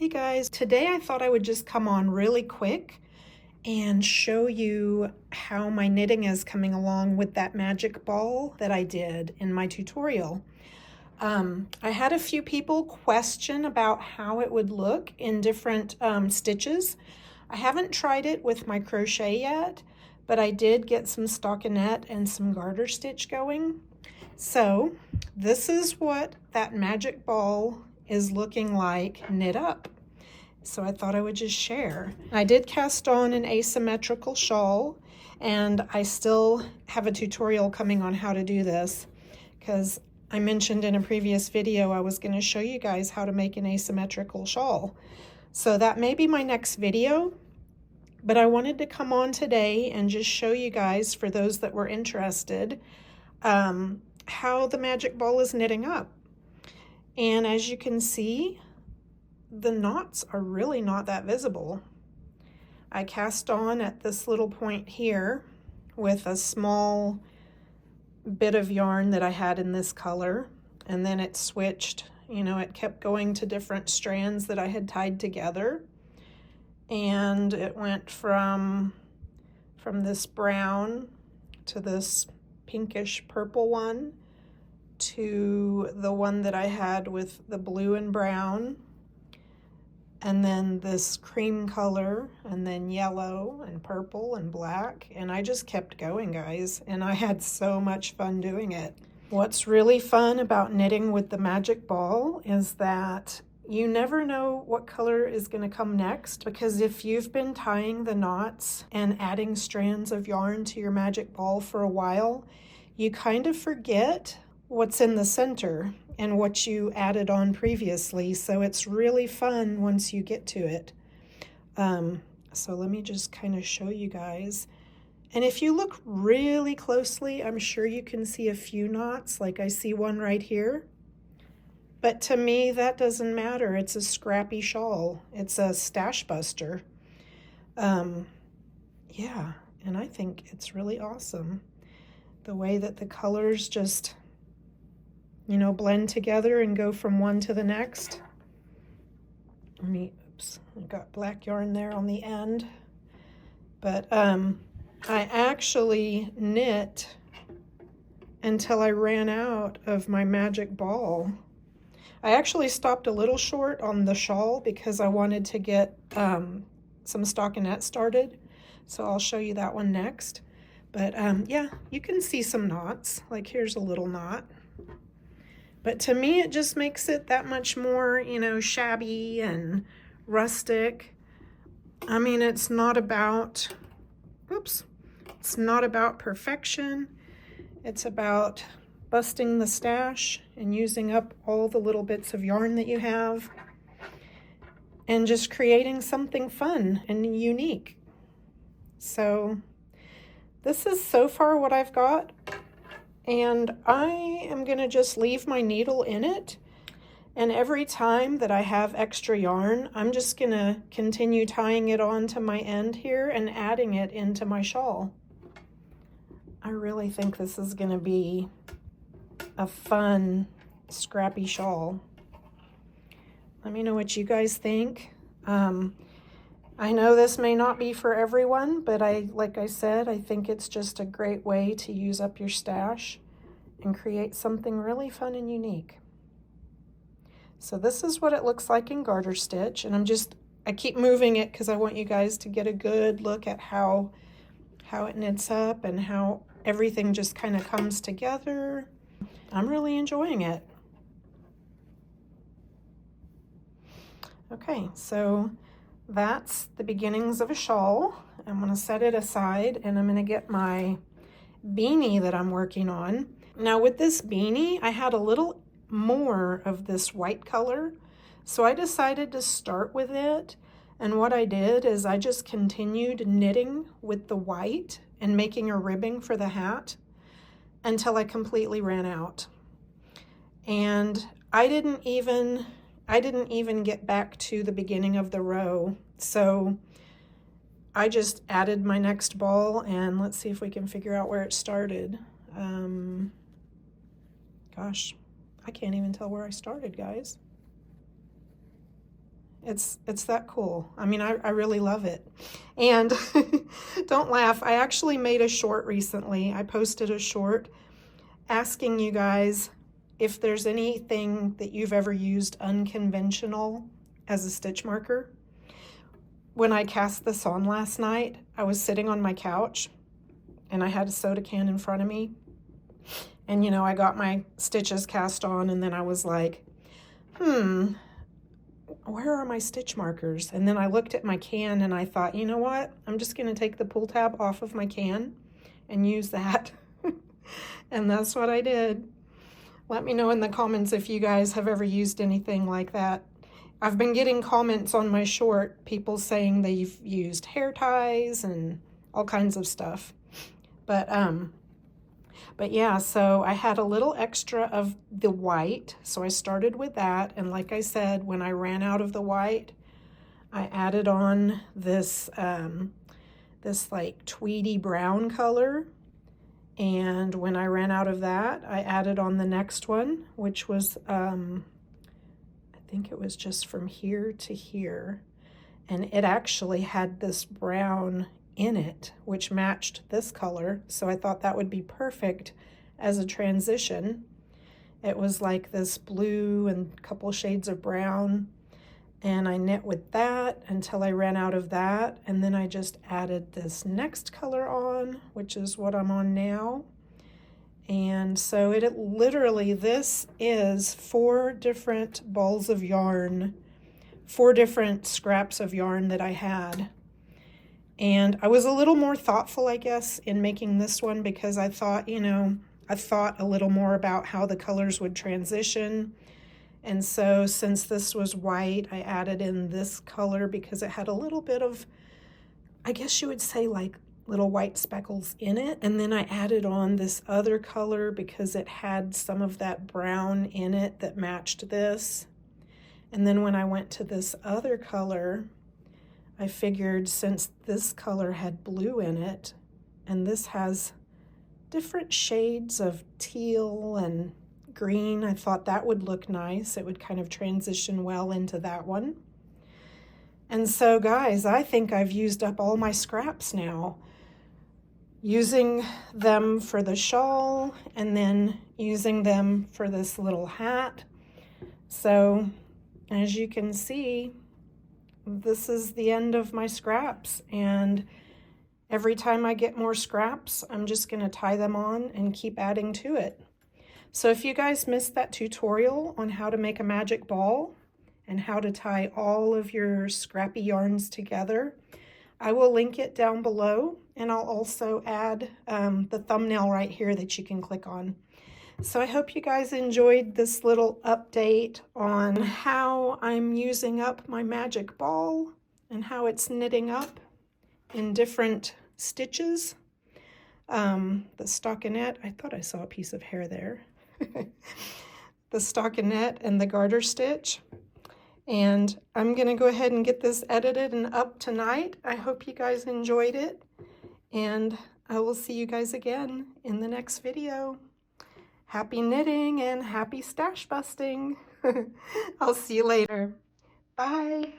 Hey guys, today I thought I would just come on really quick and show you how my knitting is coming along with that magic ball that I did in my tutorial. I had a few people question about how it would look in different stitches. I haven't tried it with my crochet yet, but I did get some stockinette and some garter stitch going. So this is what that magic ball is looking like knit up. So I thought I would just share. I did cast on an asymmetrical shawl, and I still have a tutorial coming on how to do this because I mentioned in a previous video I was going to show you guys how to make an asymmetrical shawl. So that may be my next video, but I wanted to come on today and just show you guys, for those that were interested, how the magic ball is knitting up. And as you can see, the knots are really not that visible. I cast on at this little point here with a small bit of yarn that I had in this color, and then it switched, it kept going to different strands that I had tied together, and it went from this brown to this pinkish purple one to the one that I had with the blue and brown, and then this cream color, and then yellow and purple and black, and I just kept going, guys, and I had so much fun doing it. What's really fun about knitting with the magic ball is that you never know what color is going to come next, because if you've been tying the knots and adding strands of yarn to your magic ball for a while, you kind of forget what's in the center and what you added on previously. So it's really fun once you get to it. So let me just kind of show you guys. And if you look really closely, I'm sure you can see a few knots, like I see one right here. But to me, that doesn't matter. It's a scrappy shawl. It's a stash buster. Yeah, and I think it's really awesome. The way that the colors just, blend together and go from one to the next. Oops, I got black yarn there on the end. But I actually knit until I ran out of my magic ball. I actually stopped a little short on the shawl because I wanted to get some stockinette started. So I'll show you that one next. But yeah, you can see some knots. Like here's a little knot. But to me, it just makes it that much more, shabby and rustic. I mean, it's not about, it's not about perfection. It's about busting the stash and using up all the little bits of yarn that you have and just creating something fun and unique. So this is so far what I've got, and I am going to just leave my needle in it, and every time that I have extra yarn, I'm just going to continue tying it on to my end here and adding it into my shawl. I really think this is going to be a fun, scrappy shawl. Let me know what you guys think. I know this may not be for everyone, but like I said, I think it's just a great way to use up your stash and create something really fun and unique. So this is what it looks like in garter stitch, and I keep moving it because I want you guys to get a good look at how it knits up and how everything just kind of comes together. I'm really enjoying it. Okay, so that's the beginnings of a shawl. I'm going to set it aside, and I'm going to get my beanie that I'm working on. Now with this beanie, I had a little more of this white color, so I decided to start with it. And what I did is I just continued knitting with the white and making a ribbing for the hat until I completely ran out. And I didn't even get back to the beginning of the row. So I just added my next ball, and let's see if we can figure out where it started. Gosh, I can't even tell where I started, guys. It's that cool. I mean, I really love it. And don't laugh, I actually made a short recently. I posted a short asking you guys if there's anything that you've ever used unconventional as a stitch marker. When I cast this on last night, I was sitting on my couch and I had a soda can in front of me. And, you know, I got my stitches cast on and then I was like, where are my stitch markers? And then I looked at my can and I thought, you know what? I'm just going to take the pull tab off of my can and use that. And that's what I did. Let me know in the comments if you guys have ever used anything like that. I've been getting comments on my short, people saying they've used hair ties and all kinds of stuff. But yeah, so I had a little extra of the white, so I started with that. And like I said, when I ran out of the white, I added on this, this like tweedy brown color. And when I ran out of that, I added on the next one, which was, I think it was just from here to here. And it actually had this brown in it, which matched this color. So I thought that would be perfect as a transition. It was like this blue and a couple shades of brown. And I knit with that until I ran out of that. And then I just added this next color on, which is what I'm on now. And so it literally, this is 4 different balls of yarn, 4 different scraps of yarn that I had. And I was a little more thoughtful, I guess, in making this one because I thought, you know, I thought a little more about how the colors would transition. And so since this was white, I added in this color because it had a little bit of, I guess you would say like little white speckles in it. And then I added on this other color because it had some of that brown in it that matched this. And then when I went to this other color, I figured since this color had blue in it, and this has different shades of teal and green, I thought that would look nice. It would kind of transition well into that one. And so guys, I think I've used up all my scraps now, using them for the shawl and then using them for this little hat. So as you can see, this is the end of my scraps, and every time I get more scraps, I'm just going to tie them on and keep adding to it. So if you guys missed that tutorial on how to make a magic ball and how to tie all of your scrappy yarns together, I will link it down below, and I'll also add the thumbnail right here that you can click on. So I hope you guys enjoyed this little update on how I'm using up my magic ball and how it's knitting up in different stitches. The stockinette, I thought I saw a piece of hair there. The stockinette and the garter stitch. And I'm going to go ahead and get this edited and up tonight. I hope you guys enjoyed it, and I will see you guys again in the next video. Happy knitting and happy stash busting. I'll see you later. Bye.